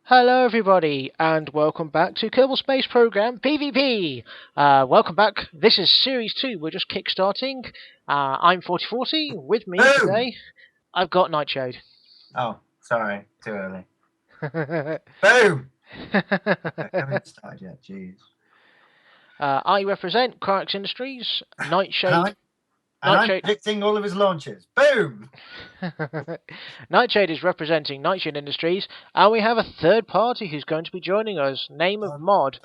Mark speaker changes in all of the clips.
Speaker 1: Hello everybody, and welcome back to Kerbal Space Program PvP! Welcome back, this is Series 2, we're just kickstarting. I'm 4040, with me
Speaker 2: Boom!
Speaker 1: today, I've got Nightshade.
Speaker 2: Oh, sorry, too early. Boom! I haven't started yet, jeez.
Speaker 1: I represent Crux Industries,
Speaker 2: And I'm
Speaker 1: Nightshade...
Speaker 2: predicting all of his launches. Boom!
Speaker 1: Nightshade is representing Nightshade Industries, and we have a third party who's going to be joining us, name of
Speaker 2: Dun,
Speaker 1: mod.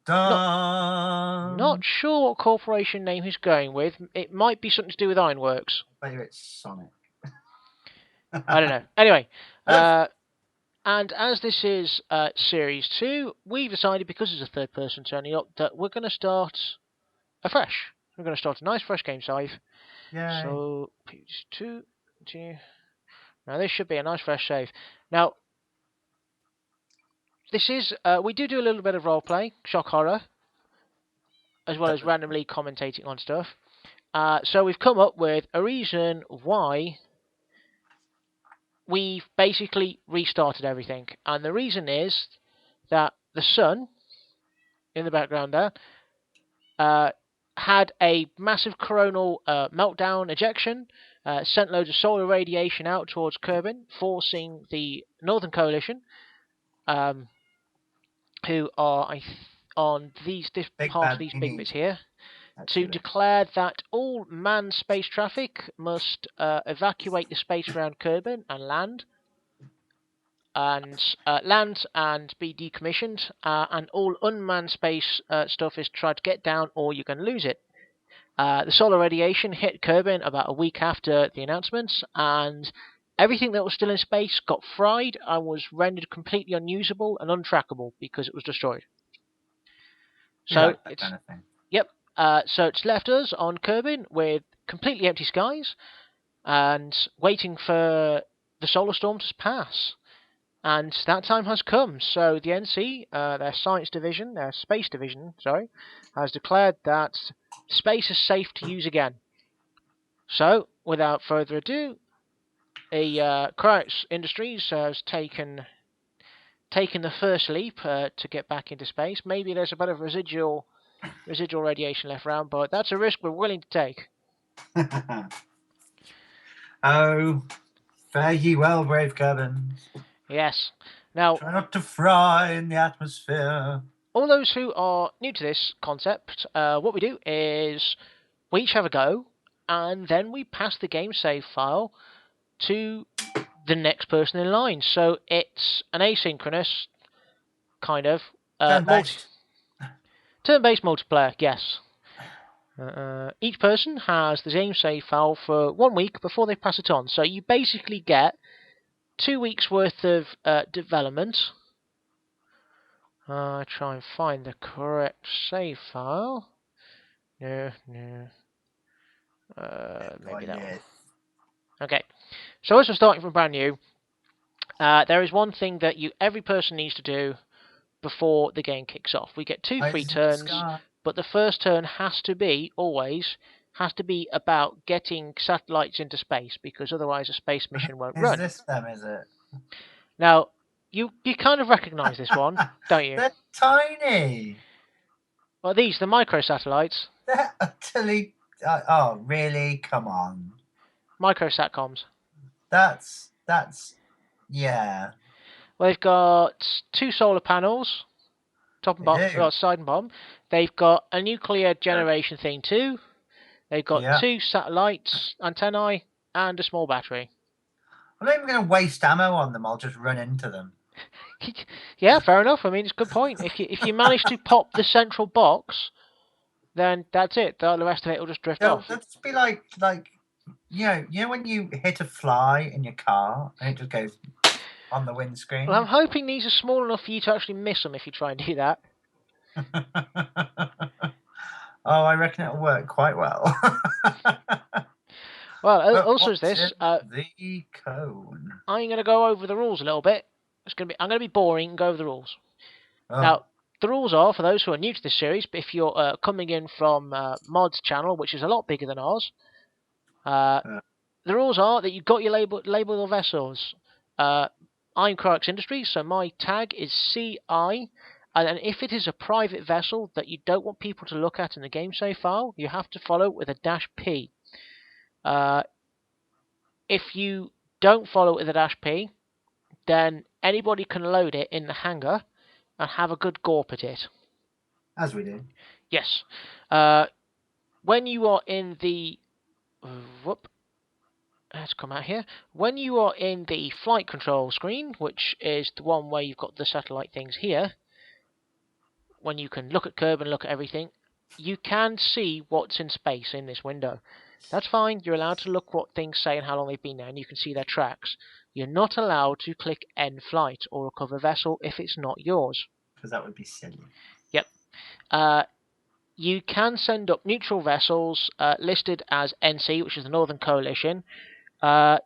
Speaker 2: dun,
Speaker 1: Not
Speaker 2: dun.
Speaker 1: sure what corporation name he's going with. It might be something to do with Ironworks.
Speaker 2: I bet you it's Sonic.
Speaker 1: I don't know. Anyway, and as this is Series 2, we've decided, because it's a third person turning up, that we're going to start afresh. We're going to start a nice fresh game save.
Speaker 2: Yay.
Speaker 1: So, P2, now this should be a nice fresh save. Now, this is, we do a little bit of roleplay, shock horror, as well as randomly commentating on stuff. So we've come up with a reason why we've basically restarted everything. And the reason is that the sun, in the background there, had a massive coronal meltdown ejection, sent loads of solar radiation out towards Kerbin, forcing the Northern Coalition, who are on this part of these big bits here, to declare that all manned space traffic must evacuate the space around Kerbin and land and be decommissioned, and all unmanned space stuff is tried to get down, or you can lose it. The solar radiation hit Kerbin about a week after the announcements, and everything that was still in space got fried and was rendered completely unusable and untrackable because it was destroyed. So
Speaker 2: it's kind of thing.
Speaker 1: Yep. So it's left us on Kerbin with completely empty skies and waiting for the solar storm to pass. And that time has come. So the NC, their space division, has declared that space is safe to use again. So, without further ado, Crux Industries has taken the first leap to get back into space. Maybe there's a bit of residual radiation left around, but that's a risk we're willing to take.
Speaker 2: Oh, fare ye well, brave Kerbins.
Speaker 1: Yes. Now,
Speaker 2: try not to fry in the atmosphere.
Speaker 1: All those who are new to this concept, what we do is we each have a go, and then we pass the game save file to the next person in line. So it's an asynchronous kind of
Speaker 2: turn-based
Speaker 1: multiplayer. Yes. Each person has the game save file for 1 week before they pass it on. So you basically get 2 weeks worth of development. Try and find the correct save file. No. Maybe that one. Okay. So as we're starting from brand new, there is one thing that every person needs to do before the game kicks off. We get 2 free turns, but the first turn has to be about getting satellites into space, because otherwise a space mission won't run.
Speaker 2: Is this them, is it?
Speaker 1: Now, you kind of recognise this one, don't you?
Speaker 2: They're tiny.
Speaker 1: Well, the microsatellites.
Speaker 2: They're utterly... oh, really? Come on.
Speaker 1: Microsatcoms.
Speaker 2: That's... yeah.
Speaker 1: Well, they've got 2 solar panels, top and bottom, side and bottom. They've got a nuclear generation thing too. They've got 2 satellites, antennae, and a small battery.
Speaker 2: I'm not even going to waste ammo on them. I'll just run into them.
Speaker 1: Yeah, fair enough. I mean, it's a good point. If you manage to pop the central box, then that's it. The rest of it will just drift off.
Speaker 2: That'd be like you know when you hit a fly in your car and it just goes on the windscreen.
Speaker 1: Well, I'm hoping these are small enough for you to actually miss them if you try and do that.
Speaker 2: Oh, I reckon it'll work quite well.
Speaker 1: Well, also is this
Speaker 2: the cone.
Speaker 1: I'm going to go over the rules a little bit. I'm going to be boring and go over the rules. Oh. Now, the rules are, for those who are new to this series, but if you're coming in from Mod's channel, which is a lot bigger than ours, the rules are that you've got your label vessels. I'm Crux Industries, so my tag is CI. And then if it is a private vessel that you don't want people to look at in the game save file, you have to follow with a -P. If you don't follow with a -P, then anybody can load it in the hangar and have a good gorp at it.
Speaker 2: As we do.
Speaker 1: Yes. When you are in the... Let's come out here. When you are in the flight control screen, which is the one where you've got the satellite things here, when you can look at Kerb and look at everything, you can see what's in space in this window. That's fine. You're allowed to look what things say and how long they've been there, and you can see their tracks. You're not allowed to click end flight or recover vessel if it's not yours.
Speaker 2: Because that would be silly.
Speaker 1: Yep. You can send up neutral vessels listed as NC, which is the Northern Coalition.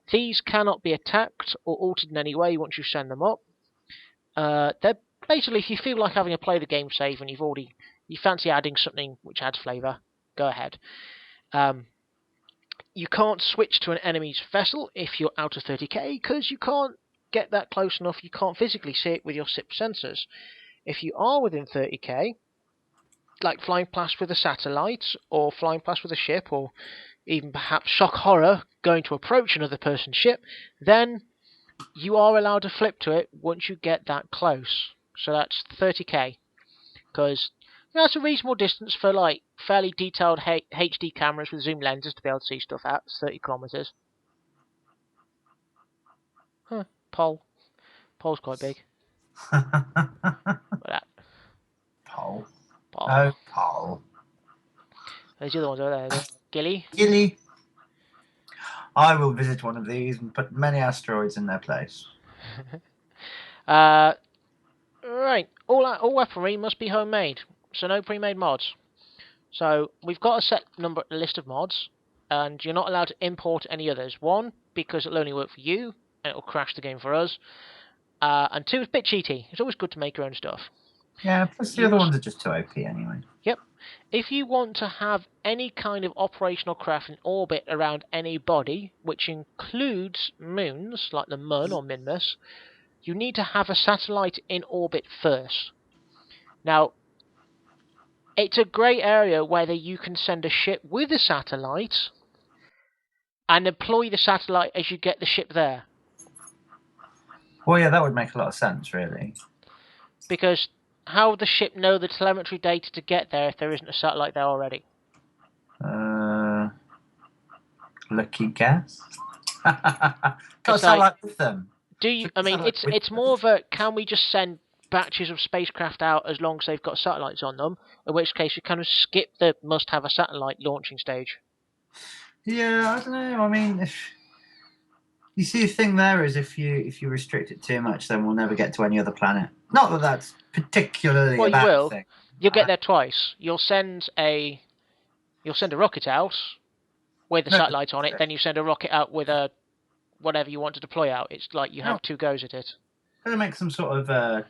Speaker 1: These cannot be attacked or altered in any way once you send them up. They're basically, if you feel like having a play the game save and you fancy adding something which adds flavour, go ahead. You can't switch to an enemy's vessel if you're out of 30k, because you can't get that close enough, you can't physically see it with your SIP sensors. If you are within 30k, like flying past with a satellite, or flying past with a ship, or even perhaps shock horror, going to approach another person's ship, then you are allowed to flip to it once you get that close. So that's 30k, because that's a reasonable distance for like fairly detailed HD cameras with zoom lenses to be able to see stuff out. It's 30 kilometers. Huh. Pole's quite big. That.
Speaker 2: Pole.
Speaker 1: Pole.
Speaker 2: Oh, Pole.
Speaker 1: There's the other ones over there. There's Gilly.
Speaker 2: Gilly. I will visit one of these and put many asteroids in their place.
Speaker 1: Right. All weaponry must be homemade, so no pre-made mods. So we've got a list of mods, and you're not allowed to import any others. One, because it'll only work for you, and it'll crash the game for us. And two, it's a bit cheaty. It's always good to make your own stuff.
Speaker 2: Yeah, plus the other ones are just too OP anyway.
Speaker 1: Yep. If you want to have any kind of operational craft in orbit around any body, which includes moons, like the Mun or Minmus, you need to have a satellite in orbit first. Now, it's a grey area whether you can send a ship with a satellite and deploy the satellite as you get the ship there.
Speaker 2: Well, yeah, that would make a lot of sense, really.
Speaker 1: Because how would the ship know the telemetry data to get there if there isn't a satellite there already?
Speaker 2: Lucky guess. Got a satellite with them.
Speaker 1: It's more of a, can we just send batches of spacecraft out as long as they've got satellites on them? In which case you kind of skip the must have a satellite launching stage.
Speaker 2: Yeah, I don't know. I mean, you see, the thing there is if you restrict it too much, then we'll never get to any other planet. Not that that's particularly a bad thing.
Speaker 1: You'll get there twice. You'll send a rocket out with a satellite on it, then you send a rocket out with a whatever you want to deploy out. It's like you have two goes at it.
Speaker 2: Gonna make some sort of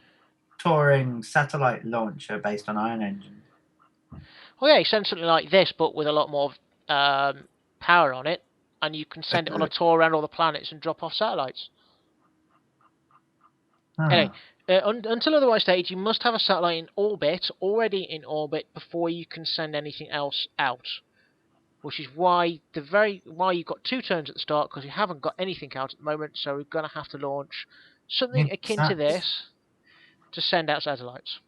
Speaker 2: touring satellite launcher based on ion engine.
Speaker 1: Well, yeah, you send something like this, but with a lot more power on it, and you can send it on a tour around all the planets and drop off satellites. Anyway, until otherwise stated, you must have a satellite in orbit, already in orbit, before you can send anything else out. Which is why you've got 2 turns at the start, because you haven't got anything out at the moment, so we're going to have to launch something akin to this to send out satellites.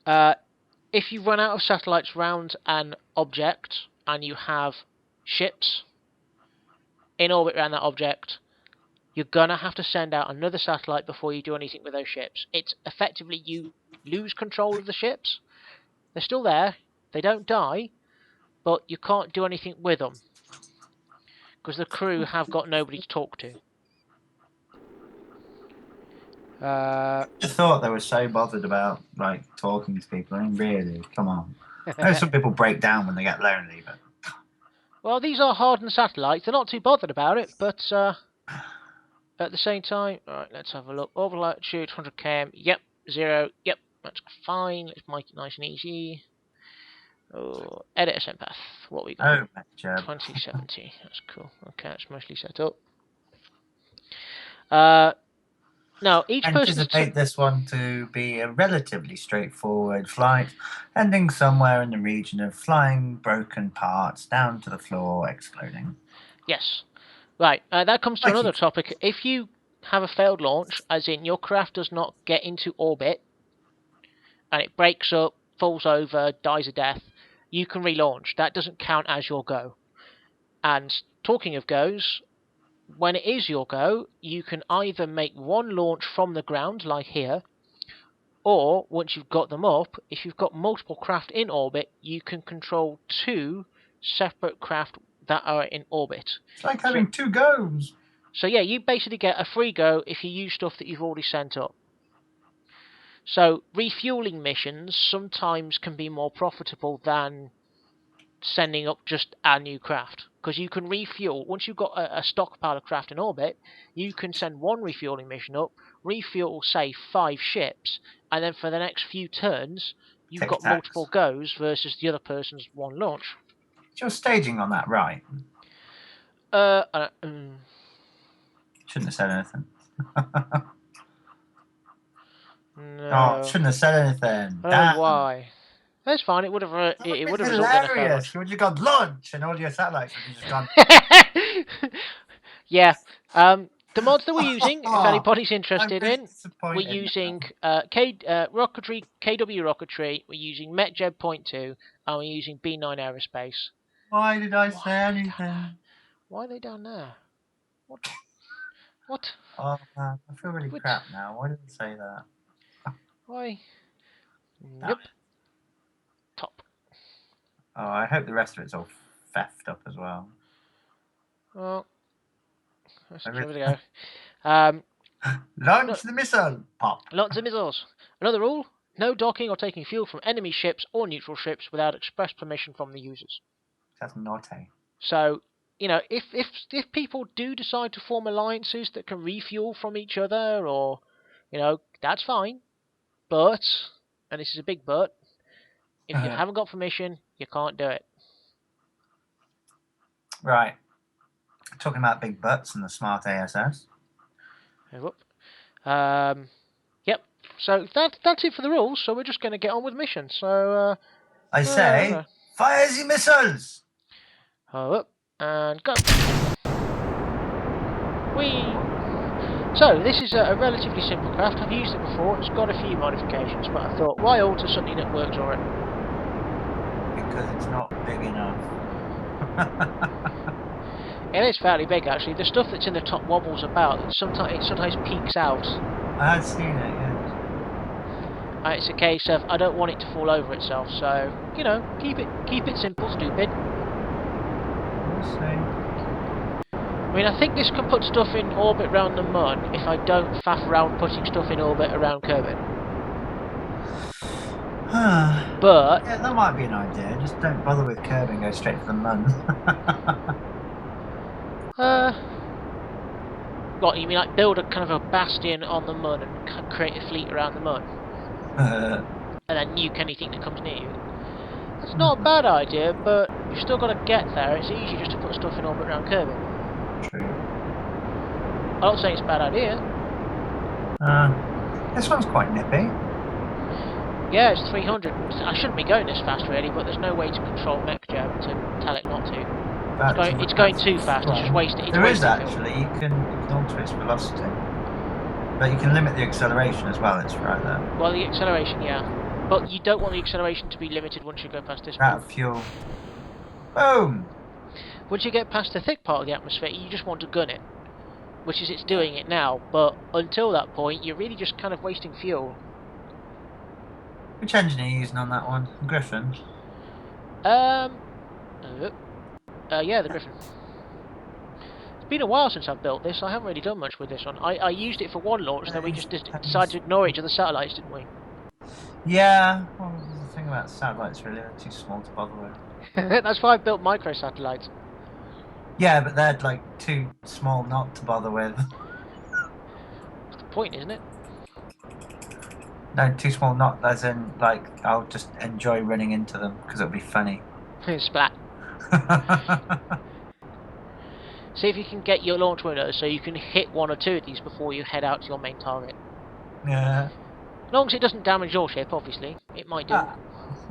Speaker 1: If you run out of satellites round an object, and you have ships in orbit around that object, you're going to have to send out another satellite before you do anything with those ships. It's effectively you lose control of the ships. They're still there, they don't die, but you can't do anything with them because the crew have got nobody to talk to.
Speaker 2: I thought they were so bothered about like talking to people. I mean, really, come on. I know some people break down when they get lonely, but
Speaker 1: well, these are hardened satellites. They're not too bothered about it, but at the same time, all right, let's have a look. Orbital altitude 100 km. Yep, 0. Yep, that's fine. Let's make it nice and easy. Oh, edit ascent path. What we got?
Speaker 2: MechJeb.
Speaker 1: 2070. That's cool. Okay, that's mostly set up. No, each person.
Speaker 2: Anticipate this one to be a relatively straightforward flight, ending somewhere in the region of flying broken parts down to the floor, exploding.
Speaker 1: Yes. Right. That comes to
Speaker 2: Like
Speaker 1: another
Speaker 2: it.
Speaker 1: topic. If you have a failed launch, as in your craft does not get into orbit, and it breaks up, falls over, dies a death, you can relaunch. That doesn't count as your go. And talking of goes, when it is your go, you can either make one launch from the ground, like here, or once you've got them up, if you've got multiple craft in orbit, you can control 2 separate craft that are in orbit.
Speaker 2: It's like having 2 goes.
Speaker 1: So yeah, you basically get a free go if you use stuff that you've already sent up. So refueling missions sometimes can be more profitable than sending up just a new craft, because you can refuel. Once you've got a stockpile of craft in orbit, you can send one refueling mission up, refuel say 5 ships, and then for the next few turns you've got multiple goes versus the other person's one launch.
Speaker 2: Is your staging on that right? Shouldn't have said anything.
Speaker 1: No.
Speaker 2: Oh, shouldn't have said anything.
Speaker 1: Oh,
Speaker 2: damn.
Speaker 1: why? That's fine. It would have. It would have resulted in a fair launch.
Speaker 2: You would have gone launch, and all your satellites would have just gone.
Speaker 1: Yeah. The mods that we're using, if anybody's interested in, we're using Rocketry, KW Rocketry. We're using MechJeb 0.2, and we're using B9 Aerospace.
Speaker 2: Why did I say anything?
Speaker 1: Why are they down there? What?
Speaker 2: Oh man, I feel really crap now. Why did I say that?
Speaker 1: Why? Nope. Top.
Speaker 2: Oh, I hope the rest of it's all feffed up as well.
Speaker 1: Well, let's give it a go.
Speaker 2: Launch the missile! Pop.
Speaker 1: Lots of missiles. Another rule: no docking or taking fuel from enemy ships or neutral ships without express permission from the users.
Speaker 2: That's naughty.
Speaker 1: So, if people do decide to form alliances that can refuel from each other, or, that's fine. But, and this is a big but, if you haven't got permission, you can't do it.
Speaker 2: Right. Talking about big butts and the smart ASS.
Speaker 1: Yep. So that's it for the rules. So we're just going to get on with missions. So
Speaker 2: I say, fire the missiles.
Speaker 1: Up and go. Whee! So this is a relatively simple craft. I've used it before. It's got a few modifications, but I thought, why alter something that works already?
Speaker 2: Because it's not big enough.
Speaker 1: It is fairly big, actually. The stuff that's in the top wobbles about. It sometimes peeks out.
Speaker 2: I had seen it, yes.
Speaker 1: It's a case of I don't want it to fall over itself, so keep it simple, stupid.
Speaker 2: We'll see.
Speaker 1: I mean, I think this can put stuff in orbit around the Mun if I don't faff around putting stuff in orbit around Kerbin. But
Speaker 2: yeah, that might be an idea. Just don't bother with Kerbin. Go straight to the Mun.
Speaker 1: What, you mean like build a kind of a bastion on the Mun and create a fleet around the Mun? And then nuke anything that comes near you? That's not a bad idea, but you've still got to get there. It's easy just to put stuff in orbit around Kerbin.
Speaker 2: True.
Speaker 1: I'm not saying it's a bad idea.
Speaker 2: This one's quite nippy.
Speaker 1: Yeah, it's 300. I shouldn't be going this fast really, but there's no way to control MechJeb to tell it not to. It's going too fast. It's just wasting.
Speaker 2: There is actually. You can alter its velocity, but you can limit the acceleration as well. It's right there.
Speaker 1: Well, the acceleration, yeah, but you don't want the acceleration to be limited once you go past this.
Speaker 2: Out of fuel. Boom.
Speaker 1: Once you get past the thick part of the atmosphere, you just want to gun it, which is it's doing it now. But until that point, you're really just kind of wasting fuel.
Speaker 2: Which engine are you using on that one? Griffin.
Speaker 1: Yeah, the Griffin. It's been a while since I've built this. I haven't really done much with this one. I used it for one launch, then we just decided to ignore each other's satellites, didn't we?
Speaker 2: Yeah. Well, the thing about satellites really are too small to bother with.
Speaker 1: That's why I built micro satellites.
Speaker 2: Yeah, but they're like too small not to bother with.
Speaker 1: That's the point, isn't it?
Speaker 2: No, too small not as in like I'll just enjoy running into them because it'll be funny.
Speaker 1: Splat. See if you can get your launch windows so you can hit one or two of these before you head out to your main target.
Speaker 2: Yeah.
Speaker 1: As long as it doesn't damage your ship, obviously. It might do.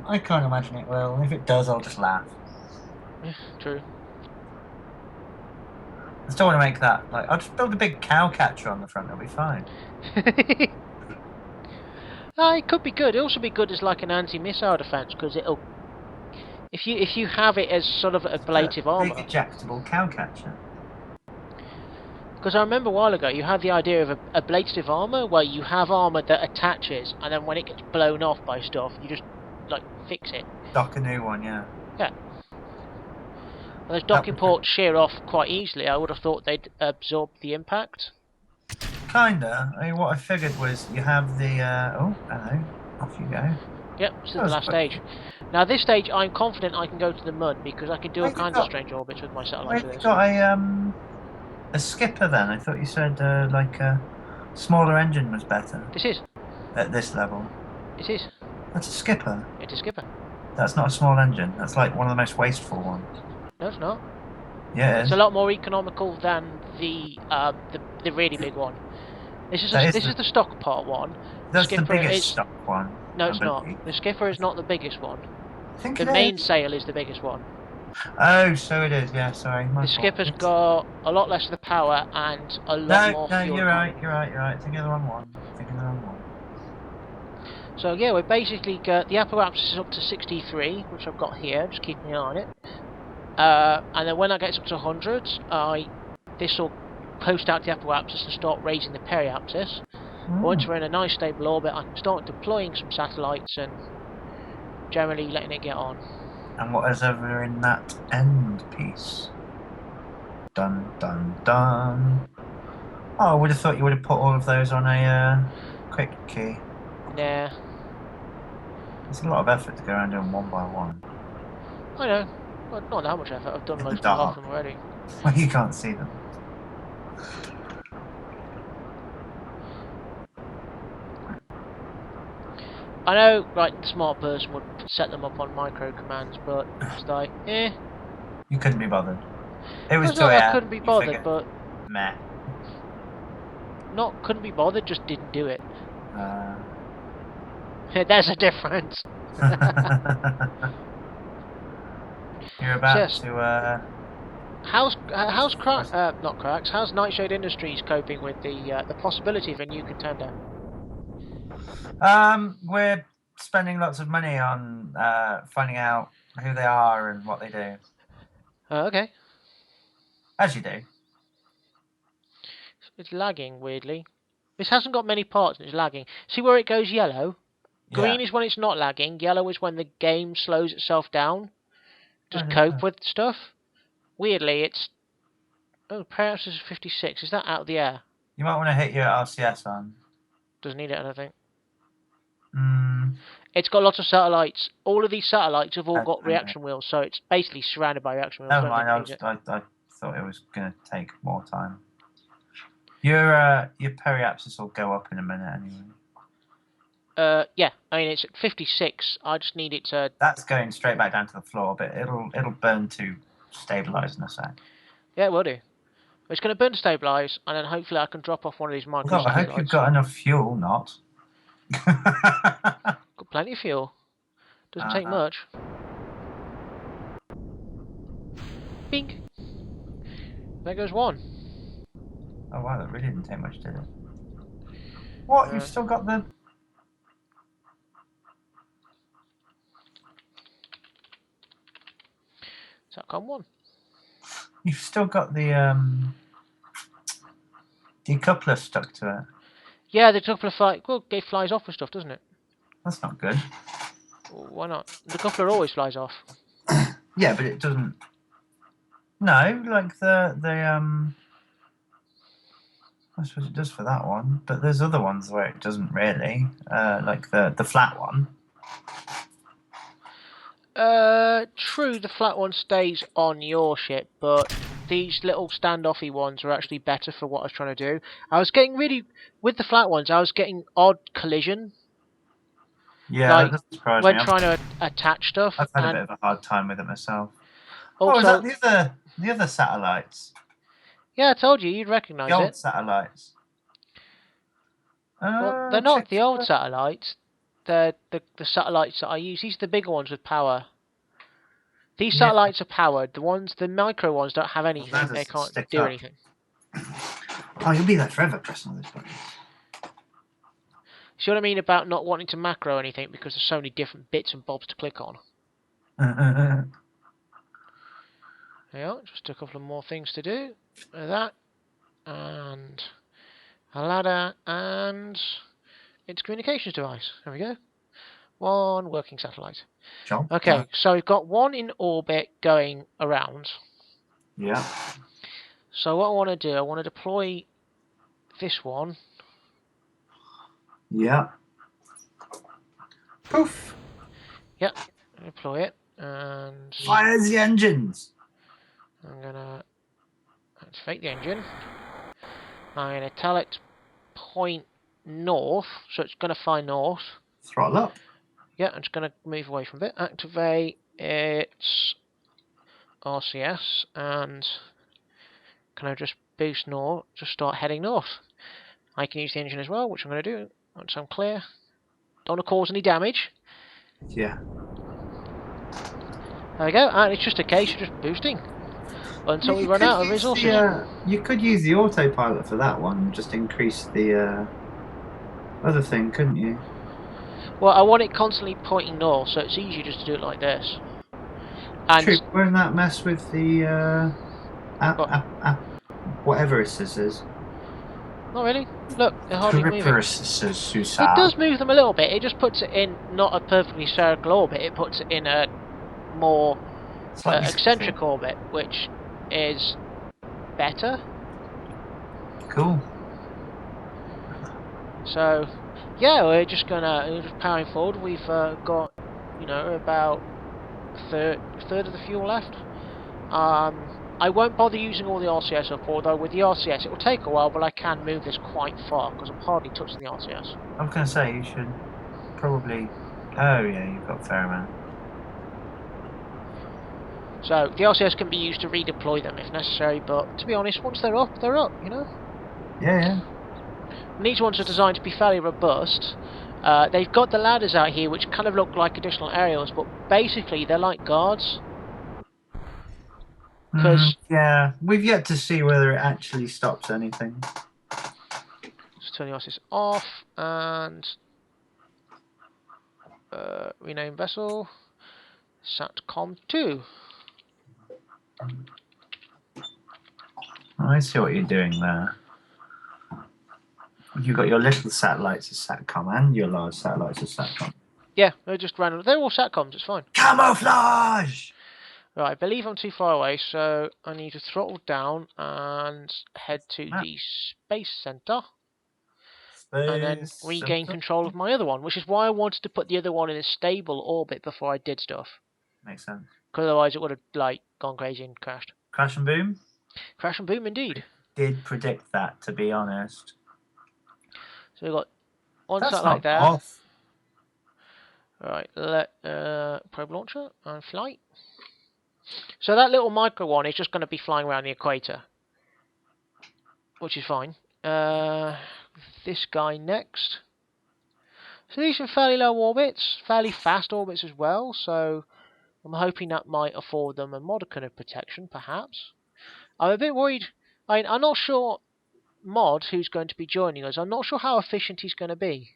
Speaker 2: I can't imagine it will. If it does, I'll just laugh.
Speaker 1: True.
Speaker 2: I still want to make that. Like, I'll just build a big cow catcher on the front. It'll be fine.
Speaker 1: It could be good. It'll also be good as like an anti-missile defense because it'll. If you have it as sort of ablative armor.
Speaker 2: Big ejectable cow catcher.
Speaker 1: Because I remember a while ago you had the idea of ablative armor where you have armor that attaches and then when it gets blown off by stuff, you just like fix it.
Speaker 2: Dock a new one, yeah.
Speaker 1: Yeah. And those docking ports shear off quite easily. I would have thought they'd absorb the impact.
Speaker 2: Kinda. I mean, what I figured was you have the. Oh, hello. Off you go.
Speaker 1: Yep, this is the last stage. Now this stage, I'm confident I can go to the moon because I can do all kinds of strange orbits with my satellite.
Speaker 2: You've got a skipper then. I thought you said like a smaller engine was better.
Speaker 1: This is.
Speaker 2: At this level.
Speaker 1: It is.
Speaker 2: That's a skipper.
Speaker 1: It's a skipper.
Speaker 2: That's not a small engine. That's like one of the most wasteful ones.
Speaker 1: No, it's not.
Speaker 2: Yeah,
Speaker 1: it's a lot more economical than the really big one. This is the stock part one.
Speaker 2: That's the biggest stock one.
Speaker 1: No, it's not. The skipper is not the biggest one.
Speaker 2: I think
Speaker 1: the mainsail is the biggest one.
Speaker 2: Oh, so it is. Yeah, sorry.
Speaker 1: The skipper's got a lot less of the power and a lot more fuel.
Speaker 2: No, you're right. Thinking of the wrong one.
Speaker 1: So yeah, we basically got the apparatus is up to 63, which I've got here. Just keeping an eye on it. And then when I get up to 100, this will post out the apparatus and start raising the periapsis. Once we're in a nice stable orbit, I can start deploying some satellites and generally letting it get on.
Speaker 2: And what is over in that end piece? Dun dun dun. Oh, I would have thought you would have put all of those on a quick key.
Speaker 1: Nah.
Speaker 2: It's a lot of effort to go around doing one by one.
Speaker 1: I know. Well, not that much effort. I've done most of them already.
Speaker 2: Well, you can't see them.
Speaker 1: I know, right, the smart person would set them up on micro commands, but it's like, eh.
Speaker 2: You couldn't be bothered. It was
Speaker 1: not I couldn't be bothered, but
Speaker 2: meh.
Speaker 1: Not couldn't be bothered, just didn't do it. There's a difference.
Speaker 2: You're about to.
Speaker 1: How's Nightshade Industries coping with the possibility of a new contender?
Speaker 2: We're spending lots of money on finding out who they are and what they do.
Speaker 1: Okay.
Speaker 2: As you do.
Speaker 1: It's lagging weirdly. This hasn't got many parts and it's lagging. See where it goes yellow? Green is when it's not lagging. Yellow is when the game slows itself down. Just cope with stuff. Weirdly, it's... Oh, perhaps it's 56. Is that out of the air?
Speaker 2: You might want to hit your RCS on.
Speaker 1: Doesn't need it, I don't think. It's got lots of satellites. All of these satellites have all got reaction wheels, so it's basically surrounded by reaction wheels.
Speaker 2: Never mind, I thought it was going to take more time. Your periapsis will go up in a minute anyway.
Speaker 1: Yeah, I mean it's at 56. I just need it to.
Speaker 2: That's going straight back down to the floor, but it'll burn to stabilise in a sec.
Speaker 1: Yeah, it will do. It's going to burn to stabilise, and then hopefully I can drop off one of these micro.
Speaker 2: I hope you've got enough fuel, not.
Speaker 1: Got plenty of fuel. Doesn't take much. Bing. There goes one.
Speaker 2: Oh wow, that really didn't take much, did it? What? You've still got the...
Speaker 1: Satcom 1.
Speaker 2: You've still got the decoupler stuck to it.
Speaker 1: Yeah, the decoupler it flies off and stuff, doesn't it?
Speaker 2: That's not good.
Speaker 1: Why not? The decoupler always flies off.
Speaker 2: Yeah, but it doesn't... No, like the I suppose it does for that one, but there's other ones where it doesn't really, like the flat one.
Speaker 1: True, the flat one stays on your ship, but these little standoffy ones are actually better for what I was trying to do. I was getting with the flat ones, I was getting odd collision.
Speaker 2: Yeah,
Speaker 1: like,
Speaker 2: that doesn't surprise
Speaker 1: me.
Speaker 2: me.
Speaker 1: When trying to attach stuff.
Speaker 2: I've had a bit of a hard time with it myself.
Speaker 1: Also,
Speaker 2: is that the other satellites?
Speaker 1: Yeah, I told you, you'd
Speaker 2: The
Speaker 1: recognise
Speaker 2: old
Speaker 1: it.
Speaker 2: satellites.
Speaker 1: Well, they're not
Speaker 2: Check
Speaker 1: the old
Speaker 2: for...
Speaker 1: satellites. They're the satellites that I use. These are the bigger ones with power. These
Speaker 2: Yeah.
Speaker 1: satellites are powered. The micro ones don't have anything.
Speaker 2: That
Speaker 1: They
Speaker 2: doesn't
Speaker 1: can't
Speaker 2: stick
Speaker 1: do
Speaker 2: up.
Speaker 1: anything.
Speaker 2: Oh, you'll be there forever pressing all these buttons.
Speaker 1: See what I mean about not wanting to macro anything because there's so many different bits and bobs to click on. Yeah, just a couple of more things to do. That and a ladder and its communications device. There we go. One working satellite.
Speaker 2: Jump.
Speaker 1: Okay, so we've got one in orbit going around.
Speaker 2: Yeah.
Speaker 1: So what I want to do, I want to deploy this one.
Speaker 2: Yeah. Poof.
Speaker 1: Yep, deploy it, and
Speaker 2: Fires the engines.
Speaker 1: I'm gonna activate the engine. I'm gonna tell it to point north, so it's gonna fly north.
Speaker 2: Throttle up.
Speaker 1: Yeah, I'm just gonna move away from it. Activate its RCS, and can I just boost north? Just start heading north. I can use the engine as well, which I'm gonna do once I'm clear. Don't want to cause any damage.
Speaker 2: Yeah.
Speaker 1: There we go, and it's just a case of just boosting until we run out of resources.
Speaker 2: You could use the autopilot for that one, just increase the other thing, couldn't you?
Speaker 1: Well, I want it constantly pointing north, so it's easier just to do it like this. And
Speaker 2: true, won't that mess with the whatever this is?
Speaker 1: not really. Look, they're hardly moving.
Speaker 2: It
Speaker 1: It does move them a little bit. It just puts it in not a perfectly circular orbit. It puts it in a more eccentric orbit, which is better.
Speaker 2: Cool.
Speaker 1: So, yeah, we're just powering forward. We've got, about a third of the fuel left. I won't bother using all the RCS up, although with the RCS it will take a while, but I can move this quite far because I'm hardly touching the RCS.
Speaker 2: I was going to say, you should probably... Oh yeah, you've got a fair amount.
Speaker 1: So the RCS can be used to redeploy them if necessary, but to be honest, once they're up, you know?
Speaker 2: Yeah.
Speaker 1: And these ones are designed to be fairly robust. They've got the ladders out here which kind of look like additional aerials, but basically they're like guards.
Speaker 2: Yeah, we've yet to see whether it actually stops anything.
Speaker 1: Let's turn the RCS off and rename vessel Satcom 2.
Speaker 2: I see what you're doing there. You've got your little satellites as Satcom and your large satellites as Satcom.
Speaker 1: Yeah, they're just random. They're all Satcoms, it's fine.
Speaker 2: Camouflage!
Speaker 1: Right, I believe I'm too far away, so I need to throttle down and head to the Space Center. And then regain control of my other one, which is why I wanted to put the other one in a stable orbit before I did stuff.
Speaker 2: Makes sense.
Speaker 1: Because otherwise it would have, gone crazy and crashed.
Speaker 2: Crash and boom?
Speaker 1: Crash and boom, indeed.
Speaker 2: Did predict that, to be honest.
Speaker 1: So we've got one satellite there.
Speaker 2: Off.
Speaker 1: Right, let probe launcher and flight. So that little micro one is just going to be flying around the equator, which is fine. This guy next. So these are fairly low orbits, fairly fast orbits as well, so I'm hoping that might afford them a modicum of protection, perhaps. I'm a bit worried. I'm not sure Mod, who's going to be joining us, I'm not sure how efficient he's going to be.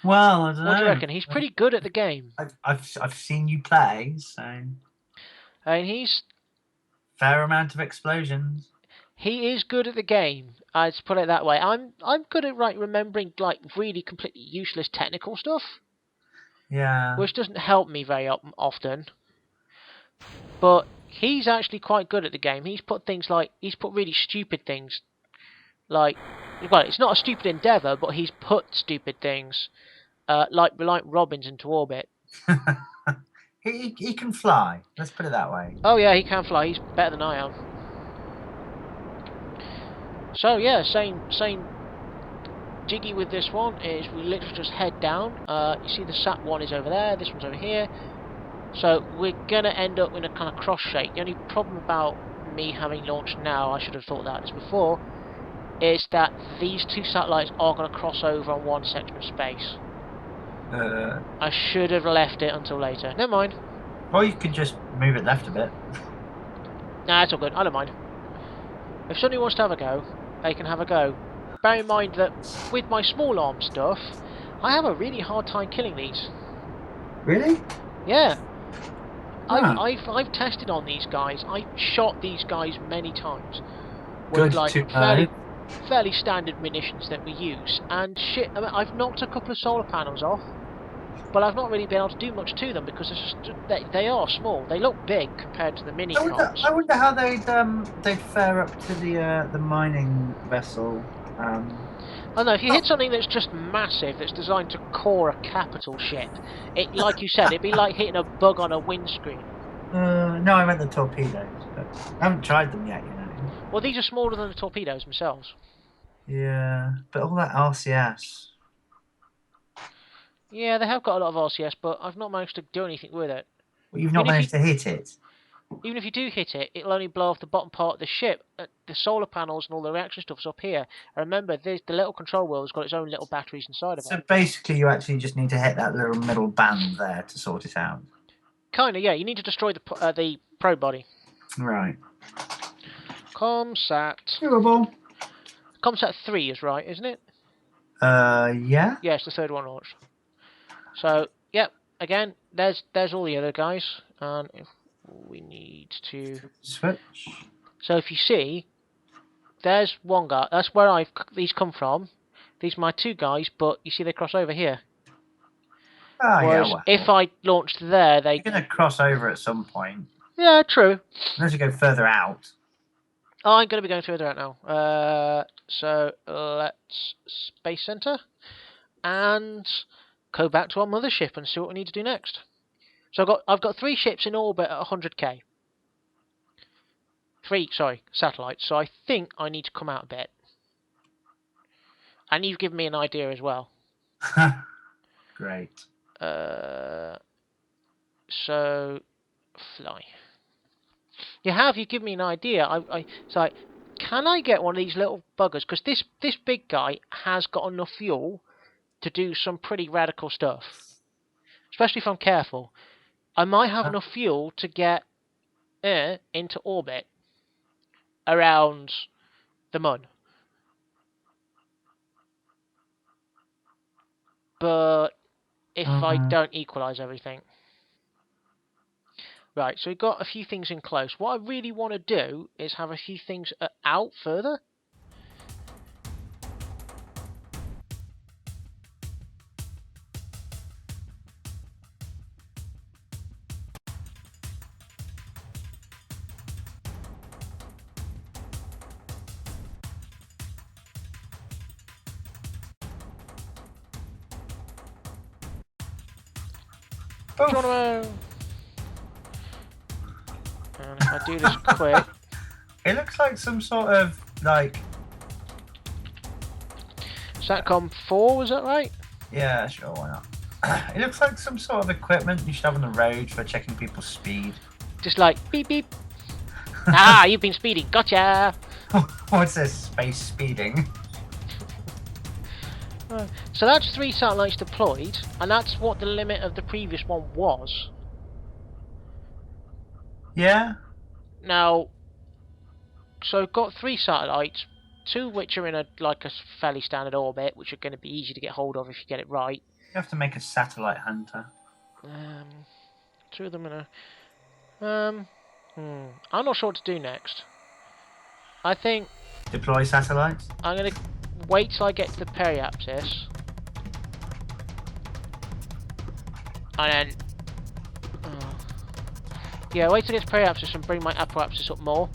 Speaker 2: Well, I don't know.
Speaker 1: What do you reckon? He's pretty good at the game.
Speaker 2: I've seen you play, so...
Speaker 1: He's...
Speaker 2: Fair amount of explosions.
Speaker 1: He is good at the game. Let's put it that way. I'm good at remembering really completely useless technical stuff.
Speaker 2: Yeah.
Speaker 1: Which doesn't help me very often. But he's actually quite good at the game. He's put really stupid things well, it's not a stupid endeavour, but he's put stupid things like Robins into orbit.
Speaker 2: He can fly. Let's put it that way.
Speaker 1: Oh yeah, he can fly. He's better than I am. So yeah, same jiggy with this one is we literally just head down. You see the Sat one is over there. This one's over here. So we're gonna end up in a kind of cross shape. The only problem about me having launched now, I should have thought that this before, is that these two satellites are going to cross over on one section of space. I should have left it until later. Never mind.
Speaker 2: Or you could just move it left a bit.
Speaker 1: Nah, it's all good. I don't mind. If somebody wants to have a go, they can have a go. Bear in mind that with my small arm stuff, I have a really hard time killing these.
Speaker 2: Really?
Speaker 1: Yeah.
Speaker 2: Huh.
Speaker 1: I've tested on these guys. I shot these guys many times with
Speaker 2: Good
Speaker 1: like
Speaker 2: to know.
Speaker 1: fairly standard munitions that we use. And shit, I mean, I've knocked a couple of solar panels off, but I've not really been able to do much to them because it's just, they are small. They look big compared to the mini comms.
Speaker 2: I wonder how they'd fare up to the mining vessel.
Speaker 1: I don't know, if you hit something that's just massive, that's designed to core a capital ship, it, like you said, it'd be like hitting a bug on a windscreen.
Speaker 2: No, I meant the torpedoes, but I haven't tried them yet, you know.
Speaker 1: Well, these are smaller than the torpedoes themselves.
Speaker 2: Yeah, but all that RCS.
Speaker 1: Yeah, they have got a lot of RCS, but I've not managed to do anything with it.
Speaker 2: Well, you've not managed to hit it.
Speaker 1: Even if you do hit it, it'll only blow off the bottom part of the ship. The solar panels and all the reaction stuff's up here. And remember, the little control wheel's got its own little batteries inside of it.
Speaker 2: So basically, you actually just need to hit that little middle band there to sort it out.
Speaker 1: Kinda, yeah. You need to destroy the probe body.
Speaker 2: Right.
Speaker 1: Comsat.
Speaker 2: Doable.
Speaker 1: Comsat 3 is right, isn't it?
Speaker 2: Yeah.
Speaker 1: Yeah, it's the third one launched. So, yep. Again, there's all the other guys, and if we need to
Speaker 2: switch.
Speaker 1: So if you see, there's one guy. That's where these come from. These are my two guys, but you see they cross over here.
Speaker 2: Oh,
Speaker 1: whereas
Speaker 2: yeah, well,
Speaker 1: if I launched there,
Speaker 2: you're going to cross over at some point.
Speaker 1: Yeah, true.
Speaker 2: Unless you go further out.
Speaker 1: Oh, I'm going to be going further out now. So let's Space Center and go back to our mothership and see what we need to do next. So I've got 3 ships in orbit at 100k. 3 satellites. So I think I need to come out a bit. And you've given me an idea as well.
Speaker 2: Great.
Speaker 1: So fly. You've given me an idea. So can I get one of these little buggers? Because this big guy has got enough fuel to do some pretty radical stuff. Especially if I'm careful. I might have enough fuel to get into orbit around the Mun. But if I don't equalise everything. Right, so we've got a few things in close. What I really want to do is have a few things out further. Geronimo! And if I do this quick...
Speaker 2: It looks like some sort of, like...
Speaker 1: Satcom 4, was that right?
Speaker 2: Yeah, sure, why not? It looks like some sort of equipment you should have on the road for checking people's speed.
Speaker 1: Just like, beep beep. Ah, you've been speeding, gotcha!
Speaker 2: What's this, space speeding?
Speaker 1: So that's 3 satellites deployed, and that's what the limit of the previous one was.
Speaker 2: Yeah?
Speaker 1: Now, so I've got 3 satellites, 2 which are in a fairly standard orbit, which are going to be easy to get hold of if you get it right.
Speaker 2: You have to make a satellite hunter.
Speaker 1: 2 of them in a... I'm not sure what to do next. I think...
Speaker 2: Deploy satellites?
Speaker 1: I'm going to wait till I get to the periapsis. And then... yeah, wait till I get to periapsis and bring my apoapsis up more.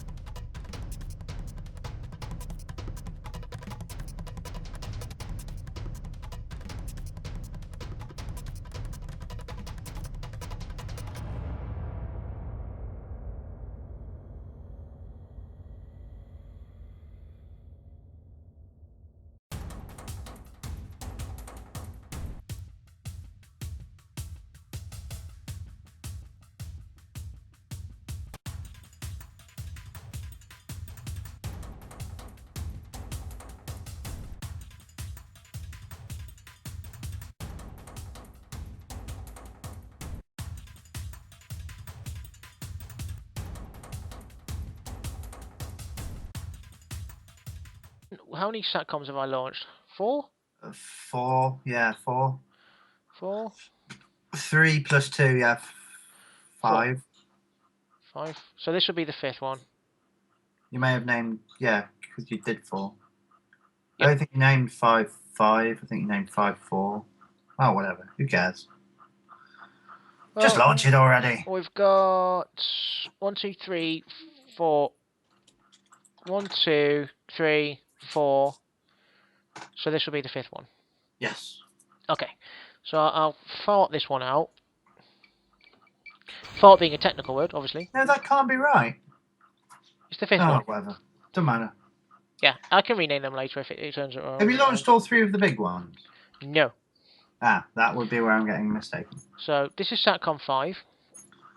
Speaker 1: How many satcoms have I launched? 4?
Speaker 2: 4, yeah, 4.
Speaker 1: 4?
Speaker 2: 3 plus 2, yeah, 5.
Speaker 1: 5. So this would be the 5th one.
Speaker 2: You may have named, yeah, because you did 4.
Speaker 1: Yep.
Speaker 2: I don't think you named 5, 5. I think you named 5, 4. Oh, whatever. Who cares?
Speaker 1: Well,
Speaker 2: Just launch it already.
Speaker 1: We've got 1, 2, 3, 4. 1, 2, 3, 4. So this will be the 5th one.
Speaker 2: Yes.
Speaker 1: Okay. So I'll fart this one out. Fart being a technical word, obviously.
Speaker 2: No, that can't be right.
Speaker 1: It's the 5th
Speaker 2: Oh,
Speaker 1: one.
Speaker 2: whatever. Doesn't matter.
Speaker 1: Yeah, I can rename them later if it turns out.
Speaker 2: Have you launched all 3 of the big ones?
Speaker 1: No.
Speaker 2: Ah, that would be where I'm getting mistaken.
Speaker 1: So this is Satcom 5,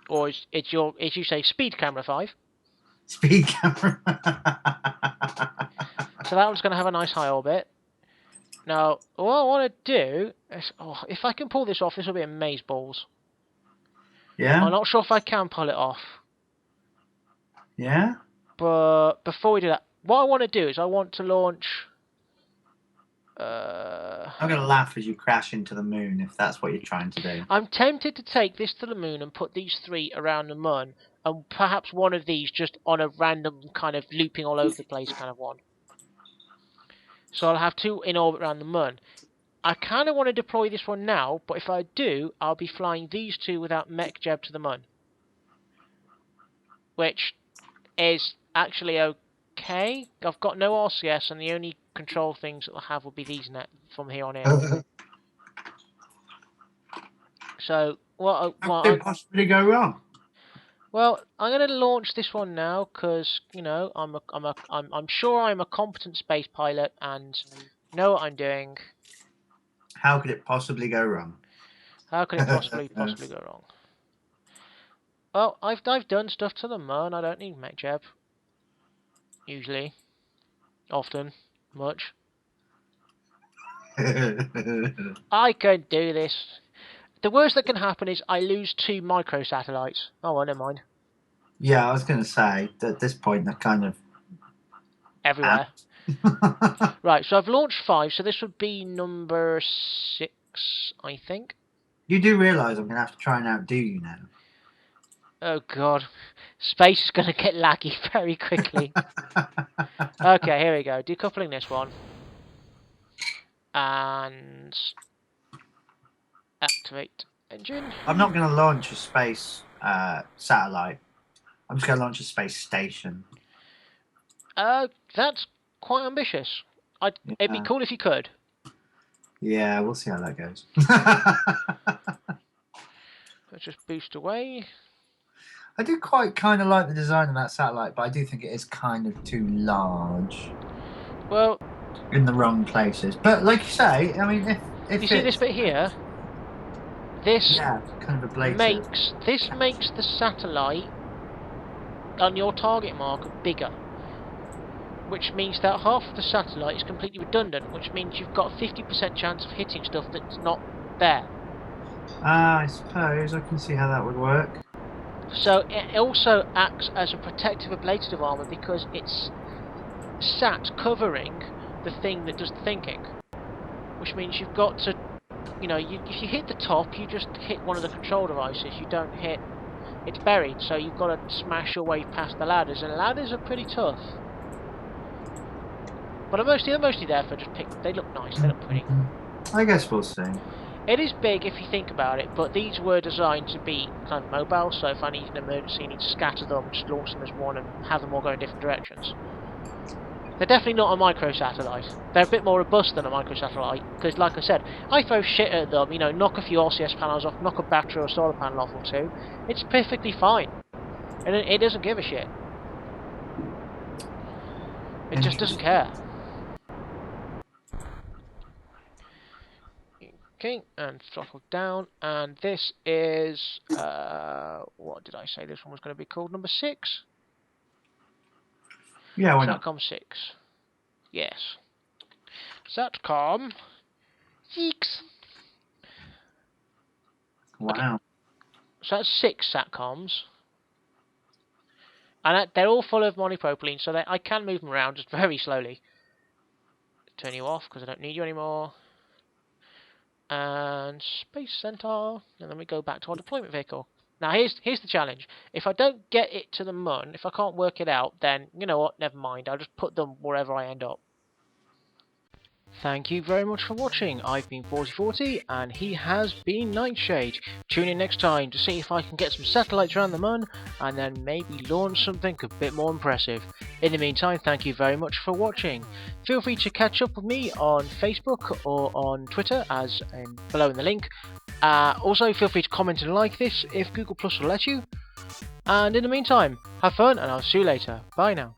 Speaker 1: or it's your, as you say, speed camera 5.
Speaker 2: Speed camera.
Speaker 1: So that one's going to have a nice high orbit. Now, what I want to do is, if I can pull this off, this will be amazeballs.
Speaker 2: Yeah?
Speaker 1: I'm not sure if I can pull it off.
Speaker 2: Yeah?
Speaker 1: But before we do that, what I want to do is I want to launch... I'm
Speaker 2: going to laugh as you crash into the moon if that's what you're trying to do.
Speaker 1: I'm tempted to take this to the moon and put these 3 around the moon, and perhaps one of these just on a random kind of looping all over the place kind of one. So I'll have 2 in orbit around the moon. I kind of want to deploy this one now, but if I do, I'll be flying these 2 without MechJeb to the moon. Which is actually okay. I've got no RCS, and the only control things that I'll have will be these net from here on in. So
Speaker 2: How could it possibly go wrong?
Speaker 1: Well, I'm going to launch this one now because I'm sure I'm a competent space pilot and know what I'm doing.
Speaker 2: How could it possibly go wrong?
Speaker 1: How could it possibly go wrong? Well, I've done stuff to the moon. I don't need MechJeb. Usually, often, much. I can do this. The worst that can happen is I lose 2 microsatellites. Oh, well, never mind.
Speaker 2: Yeah, I was going to say, at this point, they're kind of...
Speaker 1: Everywhere. Right, so I've launched 5, so this would be number 6, I think.
Speaker 2: You do realise I'm going to have to try and outdo you now.
Speaker 1: Oh, God. Space is going to get laggy very quickly. Okay, here we go. Decoupling this one. And... activate engine.
Speaker 2: I'm not going to launch a space satellite. I'm just going to launch a space station.
Speaker 1: That's quite ambitious. It'd be cool if you could.
Speaker 2: Yeah, we'll see how that goes.
Speaker 1: Let's just boost away.
Speaker 2: I do quite kind of like the design of that satellite, but I do think it is kind of too large.
Speaker 1: Well,
Speaker 2: in the wrong places. But like you say, I mean, if
Speaker 1: you see this bit here, this
Speaker 2: kind of ablative.
Speaker 1: makes the satellite on your target marker bigger, which means that half of the satellite is completely redundant, which means you've got a 50% chance of hitting stuff that's not there.
Speaker 2: I suppose I can see how that would work.
Speaker 1: So it also acts as a protective ablative armor because it's sat covering the thing that does the thinking, which means you've got to, if you hit the top, you just hit one of the control devices. You don't hit. It's buried, so you've got to smash your way past the ladders, and ladders are pretty tough. But they're mostly there for just pick. They look nice. They look pretty.
Speaker 2: I guess we'll see.
Speaker 1: It is big if you think about it, but these were designed to be kind of mobile, so if I need an emergency, I need to scatter them, just launch them as one and have them all go in different directions. They're definitely not a microsatellite. They're a bit more robust than a microsatellite, because like I said, I throw shit at them, knock a few RCS panels off, knock a battery or solar panel off or 2. It's perfectly fine. And it doesn't give a shit. It just doesn't care. Okay, and throttle down, and this is, what did I say this one was going to be called? Number 6?
Speaker 2: Yeah, why not?
Speaker 1: Satcom 6. Yes. Satcom 6.
Speaker 2: Wow.
Speaker 1: Okay. So that's 6 Satcoms. And they're all full of molypropylene, so I can move them around just very slowly. Turn you off because I don't need you anymore. And Space Centaur, and then we go back to our deployment vehicle. Now here's the challenge. If I don't get it to the Mun, if I can't work it out, then you know what, never mind. I'll just put them wherever I end up. Thank you very much for watching. I've been 4040 and he has been Nightshade. Tune in next time to see if I can get some satellites around the Mun and then maybe launch something a bit more impressive. In the meantime, thank you very much for watching. Feel free to catch up with me on Facebook or on Twitter as below in the link. Also feel free to comment and like this if Google Plus will let you. And in the meantime, have fun and I'll see you later. Bye now.